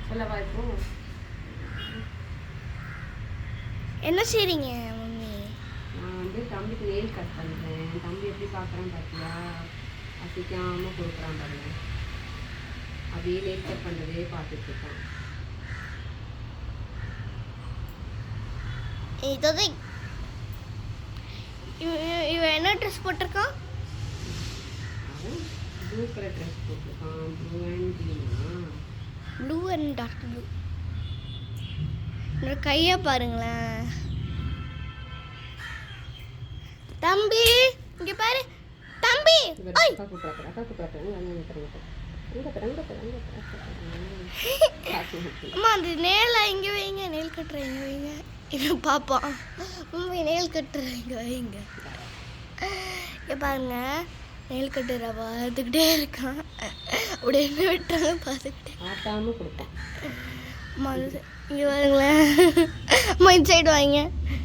சொல்லவா இப்போ என்ன செய்றீங்க மம்மி? நான் வந்து தம்பிக்கு நெயில் கட் பண்ணுறேன். தம்பி எப்படி பார்க்குறான் பார்த்தியா? அசைக்காமல் கொடுக்குறான் பாருங்க. அப்படியே நெயில் கட் பண்ணுறதே பார்த்துட்ருக்கான். இதுதான் இவன் என்ன ட்ரெஸ் போட்டிருக்கான்? அவன் ப்ளூ கலர் ட்ரெஸ் போட்டிருக்கான். ப்ளூ அண்ட் க்ரீனா? Blue and dark blue. என்னோட கையை பாருங்களேன். தம்பி இங்க பாரு தம்பி. அக்கா கூப்பிட்றாரு. அம்மா அந்த நேலை இங்கே வைங்க. நெயில் கட்டுற இங்கே வைங்க. இவன் பாப்பான். மம்மி நெயில் கட்டுற இங்கே வைங்க. இங்கே பாருங்க நெயில் கட்டுற பார்த்துக்கிட்டே இருக்கான். அப்படி என்ன விட்டாங்க பார்த்துக்கிட்டே ஆட்டாமல் கொடுப்பான். அம்மா இங்கே பாருங்களேன். அம்மா இந்த சைடு வாங்க.